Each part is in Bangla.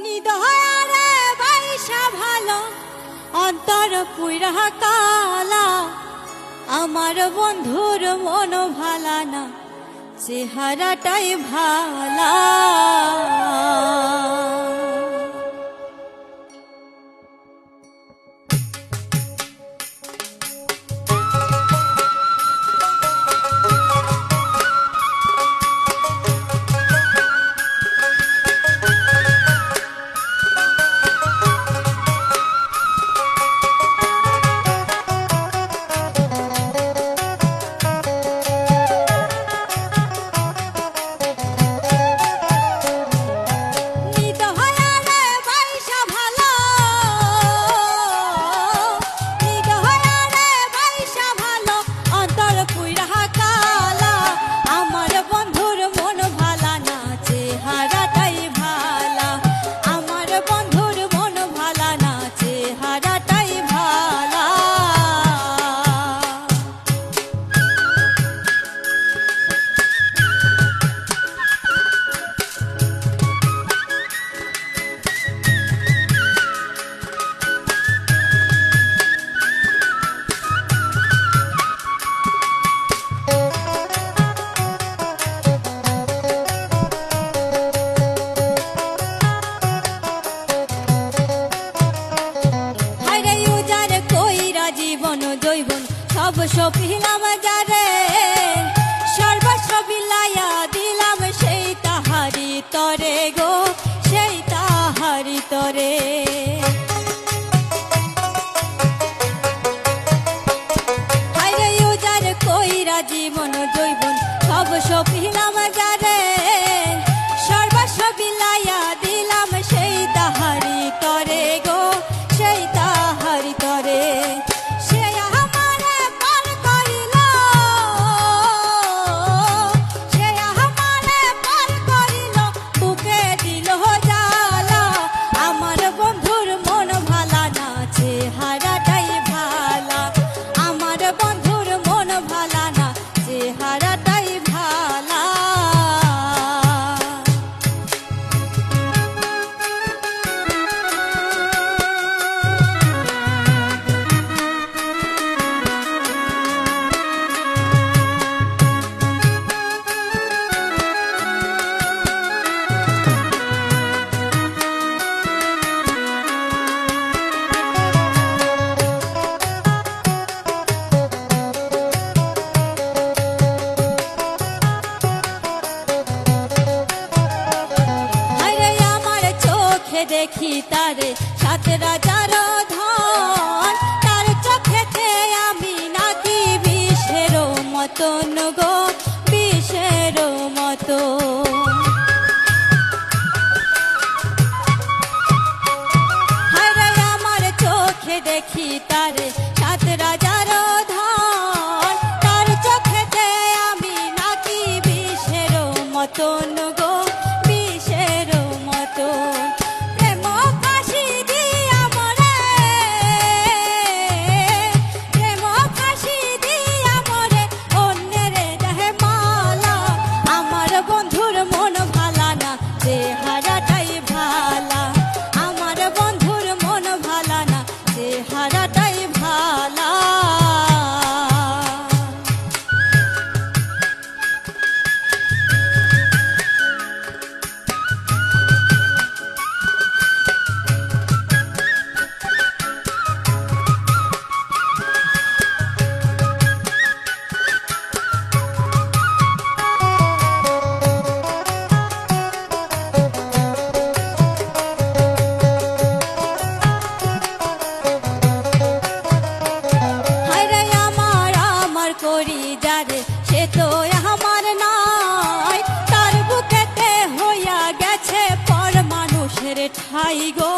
নিদয়ারে বাইসা ভালো অন্তর পুইরা কালা আমার বন্ধুর মন ভালা না চেহারাটাই ভালা। সব সপিলাম যারে সর্বস্ব বিলাইয়া দিলাম সেই তাহারি তরে গো সেই তাহারি তরে। হায়রে উজার কইরা জীবন জৈবন সব সপিলাম যারে সর্বস্ব বিলাইয়া দিলাম সেই তাহারি তরে গো সেই তাহারি তরে। দেখি তারে সাত রাজার ধন তার চোখেতে আমি নাকি বিষের মতন গো বিষের মতো। হায়রে আমার চোখে দেখি তারে সাত রাজার ধন তার চোখেতে আমি নাকি বিষের মতন গো বিষের মতো। সে তো আমার নয় তার বুকেতে হইয়া গেছে পর মানুষের ঠাই গো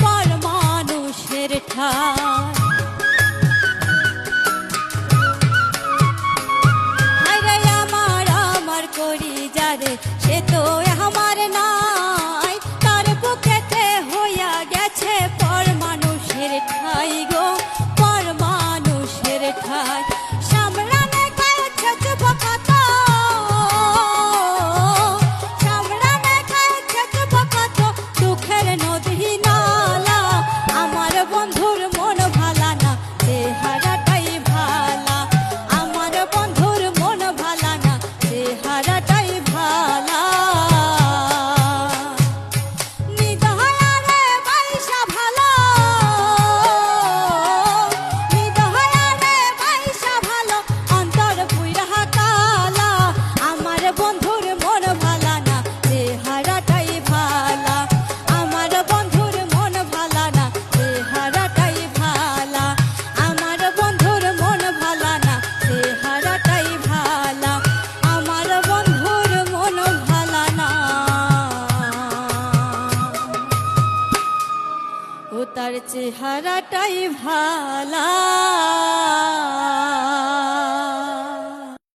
পর মানুষের ঠাই। হায়রে আমার করি যারে সে তো আমার নয় তার বুকেতে হইয়া গেছে পর মানুষের ঠাই গো পর মানুষের ঠাই। দুঃখের চেহারাটাই ভালা